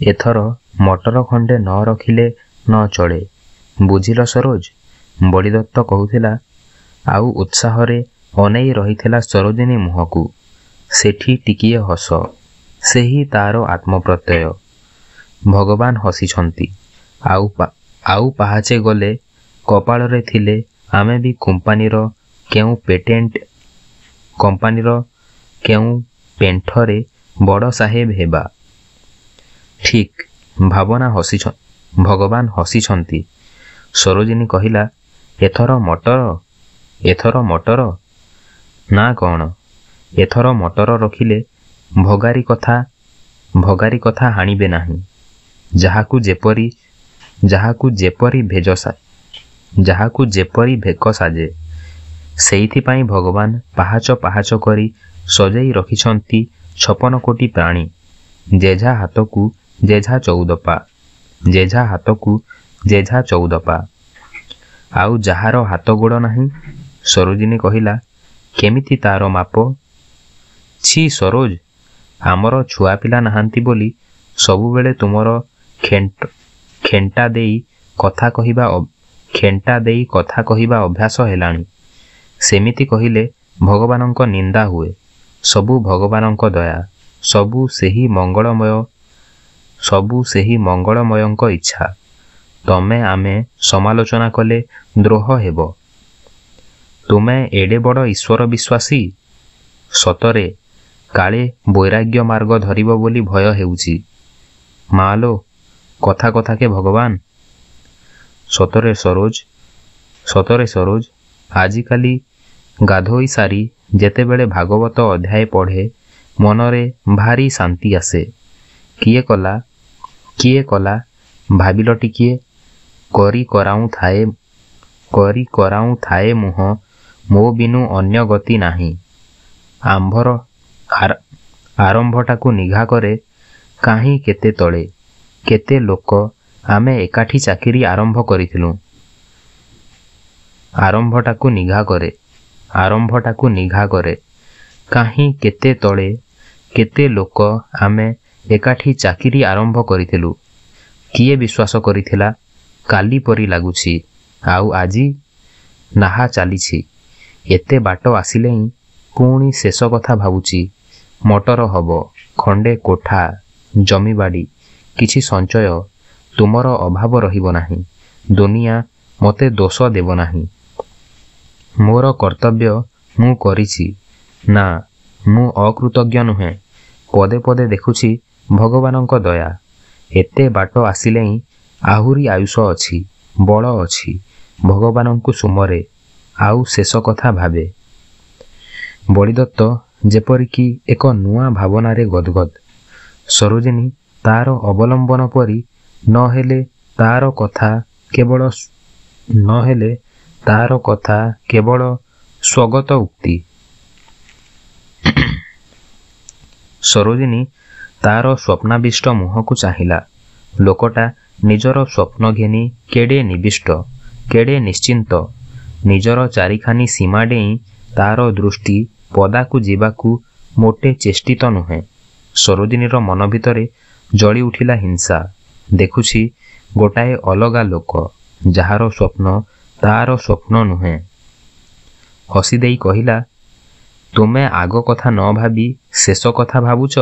ଏଥର ମଟର ଖଣ୍ଡେ ନ ରଖିଲେ ନ ଚଳେ। ବୁଝିଲ ସରୋଜ, ବଳିଦତ୍ତ କହୁଥିଲା। ଆଉ ଉତ୍ସାହରେ ଅନେଇ ରହିଥିଲା ସରୋଜିନୀ ମୁହଁକୁ। ସେଠି ଟିକିଏ ହସ, ସେହି ତାର ଆତ୍ମପ୍ରତ୍ୟୟ। ଭଗବାନ ହସିଛନ୍ତି। ଆଉ ପାହାଚେ ଗଲେ କପାଳରେ ଥିଲେ ଆମେ ବି କମ୍ପାନୀର କେଉଁ ପେଣ୍ଠରେ ବଡ଼ ସାହେବ ହେବା। ଠିକ୍, ଭଗବାନ ହସିଛନ୍ତି। ସରୋଜିନୀ କହିଲା, ଏଥର ମଟର? ନା କ'ଣ? ଏଥର ମଟର ରଖିଲେ ଭଗାରୀ କଥା ହାଣିବେ ନାହିଁ। ଯାହାକୁ ଯେପରି ଭେକ ସାଜେ। ସେଇଥିପାଇଁ ଭଗବାନ ପାହାଚ ପାହାଚ କରି ସଜେଇ ରଖିଛନ୍ତି 56 କୋଟି ପ୍ରାଣୀ। ଯେଝା ହାତକୁ ଯେଝା 14 ପା। ଆଉ ଯାହାର ହାତ ଗୋଡ଼ ନାହିଁ? ସରୋଜିନୀ କହିଲା। କେମିତି ତାର ମାପ? ଛି ସରୋଜ, ଆମର ଛୁଆପିଲା ନାହାନ୍ତି ବୋଲି ସବୁବେଳେ ତୁମର ଖେଣ୍ଟା ଦେଇ କଥା କହିବା ଅଭ୍ୟାସ ହେଲାଣି। ସେମିତି କହିଲେ ଭଗବାନଙ୍କ ନିନ୍ଦା ହୁଏ। ସବୁ ଭଗବାନଙ୍କ ଦୟା, ସବୁ ସେହି ମଙ୍ଗଳମୟଙ୍କ ଇଚ୍ଛା। ତମେ ଆମେ ସମାଲୋଚନା କଲେ ଦ୍ରୋହ ହେବ। ତୁମେ ଏଡ଼େ ବଡ଼ ଈଶ୍ୱର ବିଶ୍ୱାସୀ? ସତରେ କାଳେ ବୈରାଗ୍ୟ ମାର୍ଗ ଧରିବ ବୋଲି ଭୟ ହେଉଛି। ମାଲୋ, କଥାକେ ଭଗବାନ। ସତରେ ସରୋଜ, ଆଜିକାଲି ଗାଧୋଇ ସାରି ଯେତେବେଳେ ଭାଗବତ ଅଧ୍ୟାୟ ପଢ଼େ ମନରେ ଭାରି ଶାନ୍ତି ଆସେ। କିଏ କଲା ଭାବିଲ ଟିକିଏ। କରି କରାଉଁ ଥାଏ ମୁହଁ, ମୋ ବିନୁ ଅନ୍ୟ ଗତି ନାହିଁ। ଆରମ୍ଭଟାକୁ ନିଘା କରେ କାହିଁ କେତେ ତଳେ। କେତେ ଲୋକ ଆମେ ଏକାଠି ଚାକିରି ଆରମ୍ଭ କରିଥିଲୁଁ। ଆରମ୍ଭଟାକୁ ନିଘା କରେ କାହିଁ କେତେ ତଳେ। କେତେ ଲୋକ ଆମେ ଏକାଠି ଚାକିରି ଆରମ୍ଭ କରିଥିଲୁ। କିଏ ବିଶ୍ୱାସ କରିଥିଲା? କାଲି ପରି ଲାଗୁଛି। ଆଉ ଆଜି? ନାହା ଚାଲିଛି। ଏତେ ବାଟ ଆସିଲେଇଁ ପୁଣି ଶେଷ କଥା ଭାବୁଛି। ମଟର ହବ, ଖଣ୍ଡେ କୋଠା, ଜମିବାଡ଼ି, କିଛି ସଞ୍ଚୟ। ତୁମର ଅଭାବ ରହିବ ନାହିଁ। ଦୁନିଆ ମୋତେ ଦୋଷ ଦେବ ନାହିଁ। ମୋର କର୍ତ୍ତବ୍ୟ ମୁଁ କରିଛି। ନା, ମୁଁ ଅକୃତଜ୍ଞ ନୁହେଁ। ପଦେ ପଦେ ଦେଖୁଛି ଭଗବାନଙ୍କ ଦୟା। ଏତେ ବାଟ ଆସିଲେଇଁ ଆହୁରି ଆୟୁଷ ଅଛି, ବଳ ଅଛି। ଭଗବାନଙ୍କୁ ସୁମରେ, ଆଉ ଶେଷ କଥା ଭାବେ। ବଳିଦତ୍ତ ଯେପରିକି ଏକ ନୂଆ ଭାବନାରେ ଗଦ୍ଗଦ୍। ସରୋଜିନୀ ତାର ଅବଲମ୍ବନ ପରି ନ ହେଲେ ତାର କଥା କେବଳ ସ୍ୱଗତ ଉକ୍ତି। ସରୋଜିନୀ ତାର ସ୍ୱପ୍ନାବିଷ୍ଟ ମୁହଁକୁ ଚାହିଁଲା। ଲୋକଟା ନିଜର ସ୍ୱପ୍ନ ଘେନି କେଡ଼େ ନିବିଷ୍ଟ, କେଡ଼େ ନିଶ୍ଚିନ୍ତ। ନିଜର ଚାରିଖାନି ସୀମା ଡେଇଁ ତାର ଦୃଷ୍ଟି ପଦାକୁ ଯିବାକୁ ମୋଟେ ଚେଷ୍ଟିତ ନୁହେଁ। ସରୋଜିନୀର ମନ ଭିତରେ ଜଳି ଉଠିଲା ହିଂସା। ଦେଖୁଛି ଗୋଟାଏ ଅଲଗା ଲୋକ, ଯାହାର ସ୍ୱପ୍ନ ତାର ସ୍ୱପ୍ନ ନୁହେଁ। ହସିଦେଇ କହିଲା, ତୁମେ ଆଗ କଥା ନ ଭାବି ଶେଷ କଥା ଭାବୁଛ?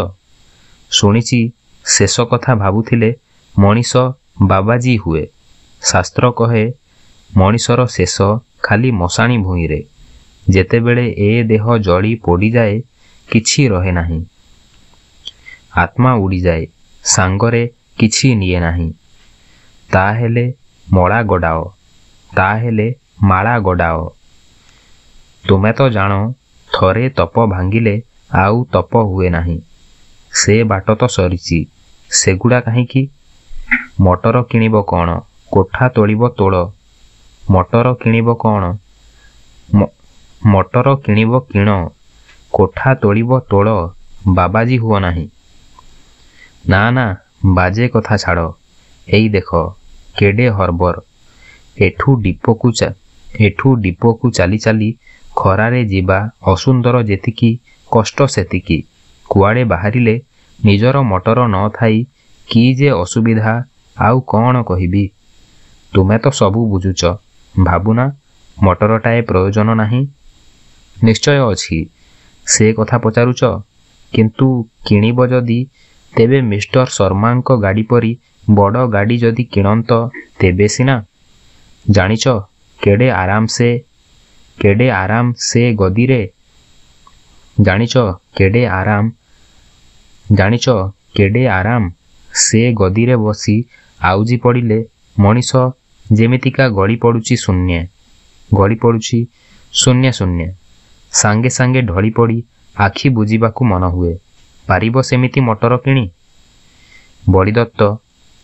ଶୁଣିଛି ଶେଷ କଥା ଭାବୁଥିଲେ ମଣିଷ ବାବାଜୀ ହୁଏ। ଶାସ୍ତ୍ର କହେ ମଣିଷର ଶେଷ ଖାଲି ମଶାଣି ଭୂଇଁରେ। ଯେତେବେଳେ ଏ ଦେହ ଜଳି ପୋଡ଼ିଯାଏ କିଛି ରହେ ନାହିଁ। ଆତ୍ମା ଉଡ଼ିଯାଏ, ସାଙ୍ଗରେ କିଛି ନିଏ ନାହିଁ। ତାହେଲେ ମାଳା ଗଡ଼ାଅ। ତୁମେ ତ ଜାଣ, ଥରେ ତପ ଭାଙ୍ଗିଲେ ଆଉ ତପ ହୁଏ ନାହିଁ। ସେ ବାଟ ତ ସରିଛି। ସେଗୁଡ଼ା କାହିଁକି? ମଟର କିଣିବ କ'ଣ, କୋଠା ତୋଳିବ ତୋଳ। ମଟର କିଣିବ କିଣ, କୋଠା ତୋଳିବ ତୋଳ। ବାବାଜୀ ହୁଅ ନାହିଁ। ନା, ବାଜେ କଥା ଛାଡ଼। ଏଇ ଦେଖ କେଡ଼େ ହର୍ବର। ଏଠୁ ଡିପୋକୁ ଚାଲି ଚାଲି ଖରାରେ ଯିବା ଅସୁନ୍ଦର ଯେତିକି, କଷ୍ଟ ସେତିକି। କୁଆଡ଼େ ବାହାରିଲେ ନିଜର ମଟର ନ ଥାଇ କି ଯେ ଅସୁବିଧା ଆଉ କ'ଣ କହିବି। ତୁମେ ତ ସବୁ ବୁଝୁଛ। ଭାବୁନା ମଟରଟାଏ ପ୍ରୟୋଜନ ନାହିଁ? ନିଶ୍ଚୟ ଅଛି। ସେ କଥା ପଚାରୁଛ? କିନ୍ତୁ କିଣିବ ଯଦି ତେବେ ମିଷ୍ଟର ଶର୍ମାଙ୍କ ଗାଡ଼ି ପରି ବଡ଼ ଗାଡ଼ି ଯଦି କିଣନ୍ତ ତେବେ ସିନା। ଜାଣିଛ କେଡ଼େ ଆରାମ ସେ ଗଦିରେ ସେ ଗଦିରେ ବସି ଆଉଜି ପଡ଼ିଲେ ମଣିଷ ଯେମିତିକା ଗଳି ପଡ଼ୁଛି ଶୂନ୍ୟ ସାଙ୍ଗେ ସାଙ୍ଗେ ଢଳି ପଡ଼ି ଆଖି ବୁଜିବାକୁ ମନ ହୁଏ। ପାରିବ ସେମିତି ମଟର କିଣି? ବଳିଦତ୍ତ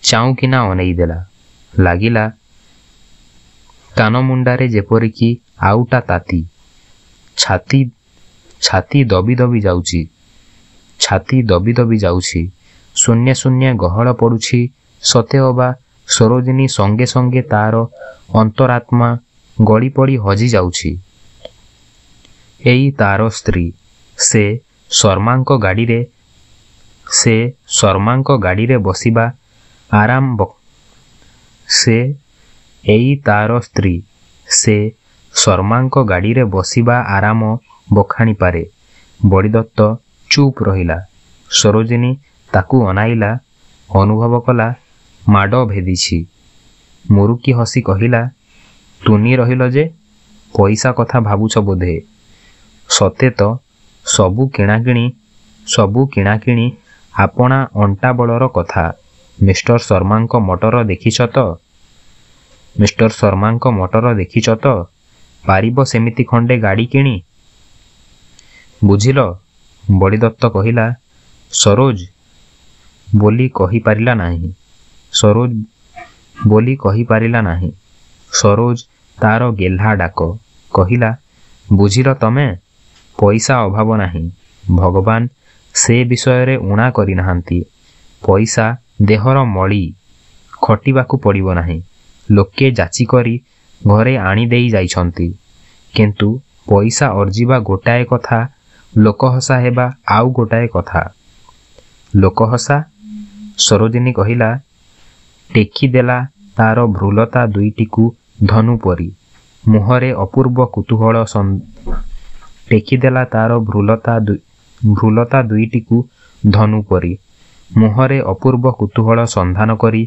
ଚାଉଁକିନା ଅନେଇ ଦେଲା। ଲାଗିଲା କାନମୁଣ୍ଡାରେ ଯେପରିକି ଆଉଟା ତାତି। ଛାତି ଦବି ଦବି ଯାଉଛି। ଶୂନ୍ୟ ଗହଳ ପଡ଼ୁଛି। ସତେ ଅବା ସରୋଜିନୀ ସଙ୍ଗେ ସଙ୍ଗେ ତାର ଅନ୍ତରାତ୍ମା ଗଳି ପଡ଼ି ହଜି ଯାଉଛି। ଏଇ ତାର ସ୍ତ୍ରୀ। ସେ ଶର୍ମାଙ୍କ ଗାଡ଼ିରେ ବସିବା ଆରାମ ବଖାଣି ପାରେ। ବଳିଦତ୍ତ ଚୁପ୍ ରହିଲା। ସରୋଜିନୀ ତାକୁ ଅନାଇଲା। ଅନୁଭବ କଲା ମାଡ଼ ଭେଦିଛି। ମୁରୁକି ହସି କହିଲା, ତୁନି ରହିଲ ଯେ? ପଇସା କଥା ଭାବୁଛ ବୋଧେ? ସତେ ତ ସବୁ କିଣାକିଣି ଆପଣା ଅଣ୍ଟା ବଳର କଥା। ମିଷ୍ଟର ଶର୍ମାଙ୍କ ମଟର ଦେଖିଛ ତ? ପାରିବ ସେମିତି ଖଣ୍ଡେ ଗାଡ଼ି କିଣି? ବୁଝିଲ? ବଳିଦତ୍ତ କହିଲା। ସରୋଜ ବୋଲି କହିପାରିଲା ନାହିଁ। ସରୋଜ ତାର ଗେହ୍ଲା ଡାକ। କହିଲା, ବୁଝିଲ ତମେ? ପଇସା ଅଭାବ ନାହିଁ। ଭଗବାନ ସେ ବିଷୟରେ ଊଣା କରିନାହାନ୍ତି। ପଇସା ଦେହର ମଳି। ଖଟିବାକୁ ପଡ଼ିବ ନାହିଁ। ଲୋକେ ଯାଚି କରି ଘରେ ଆଣି ଦେଇ ଯାଇଛନ୍ତି। କିନ୍ତୁ ପଇସା ଅର୍ଜିବା ଗୋଟାଏ କଥା, ଲୋକହସା ହେବା ଆଉ ଗୋଟାଏ କଥା। ଲୋକହସା? ସରୋଜିନୀ କହିଲା। ଟେକିଦେଲା ତାର ଭ୍ରୁଲତା ଦୁଇଟିକୁ ଧନୁ ପରି। ମୁହଁରେ ଅପୂର୍ବ କୁତୂହଳ ସନ୍ଧାନ କରି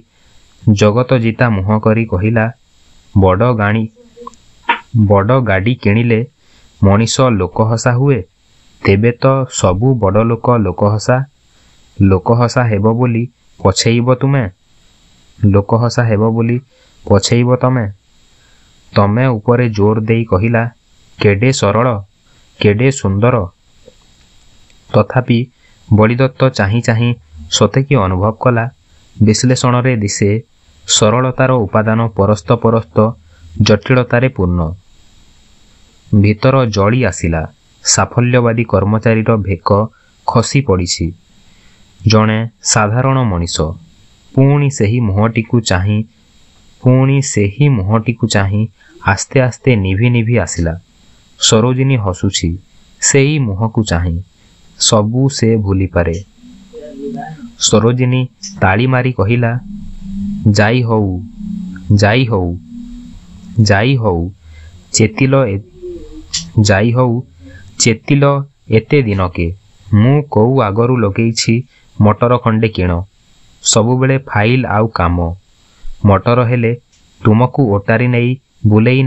ଜଗତ ଜିତା ମୁହଁ କରି କହିଲା, ବଡ଼ ଗାଡ଼ି କିଣିଲେ ମଣିଷ ଲୋକହସା ହୁଏ। ତେବେ ତ ସବୁ ବଡ଼ ଲୋକ ଲୋକହସା ହେବ ବୋଲି ପଛେଇବ ତମେ। ତମେ ଉପରେ ଜୋର ଦେଇ କହିଲା, କେଡ଼େ ସରଳ, କେଡ଼େ ସୁନ୍ଦର। ତଥାପି ବଳିଦତ୍ତ ଚାହିଁ ସତେକି ଅନୁଭବ କଲା, ବିଶ୍ଳେଷଣରେ ଦିଶେ ସରଳତାର ଉପାଦାନ ପରସ୍ତ ଜଟିଳତାରେ ପୂର୍ଣ୍ଣ। ଭିତର ଜଳି ଆସିଲା। ସାଫଲ୍ୟବାଦୀ କର୍ମଚାରୀର ଭେକ ଖସି ପଡ଼ିଛି। ଜଣେ ସାଧାରଣ ମଣିଷ। ପୁଣି ସେହି ମୁହଁଟିକୁ ଚାହିଁ ଆସ୍ତେ ଆସ୍ତେ ନିଭି ଆସିଲା। ସରୋଜିନୀ ହସୁଛି ସେଇ ମୁହଁକୁ ଚାହିଁ। ସବୁ ସେ ଭୁଲିପାରେ। ସରୋଜିନୀ ତାଳି ମାରି କହିଲା, ଯାଇ ହଉ ଚେତିଲ ଏତେ ଦିନକେ। ମୁଁ କୋଉ ଆଗରୁ ଲଗେଇଛି ମଟର ଖଣ୍ଡେ କିଣ। ସବୁବେଳେ ଫାଇଲ ଆଉ କାମ। ମଟର ହେଲେ ତୁମକୁ ଓଟାରି ନେଇ ବୁଲେଇ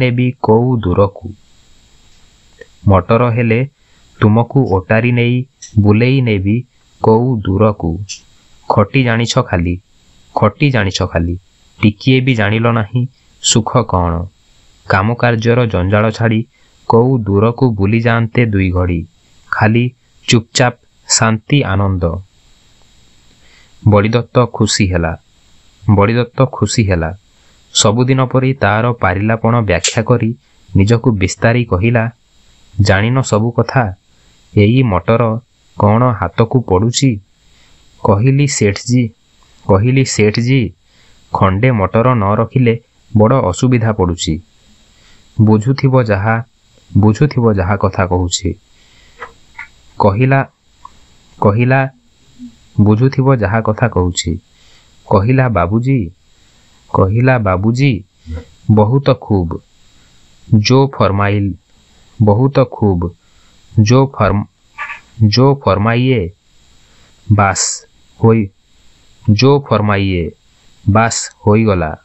ନେବି କୋଉ ଦୂରକୁ। ଖଟି ଜାଣିଛ ଖାଲି। ଟିକିଏ ବି ଜାଣିଲ ନାହିଁ ସୁଖ କ'ଣ। କାମ କାର୍ଯ୍ୟର ଜଞ୍ଜାଳ ଛାଡ଼ି କୋଉ ଦୂରକୁ ବୁଲି ଯାଆନ୍ତେ ଦୁଇ ଘଡ଼ି। ଖାଲି ଚୁପଚାପ ଶାନ୍ତି ଆନନ୍ଦ। ବଳିଦତ୍ତ ଖୁସି ହେଲା। ସବୁଦିନ ପରି ତାର ପାରିଲାପଣ ବ୍ୟାଖ୍ୟା କରି ନିଜକୁ ବିସ୍ତାରି କହିଲା, ଜାଣିନ ସବୁ କଥା। ଏଇ ମଟର କ'ଣ ହାତକୁ ପଡ଼ୁଛି? କହିଲି ସେଠଜୀ, ଖଣ୍ଡେ ମଟର ନ ରଖିଲେ ବଡ଼ ଅସୁବିଧା ପଡ଼ୁଛି। ବୁଝୁଥିବ ଯାହା କଥା କହୁଛି। କହିଲା ବୁଝୁଥିବ ଯାହା କଥା କହୁଛି। କହିଲା ବାବୁजी ବହୁତ ଖୁବ୍। जो फरमाइल बहुत खूब। जो फरमाइए बास होई गला।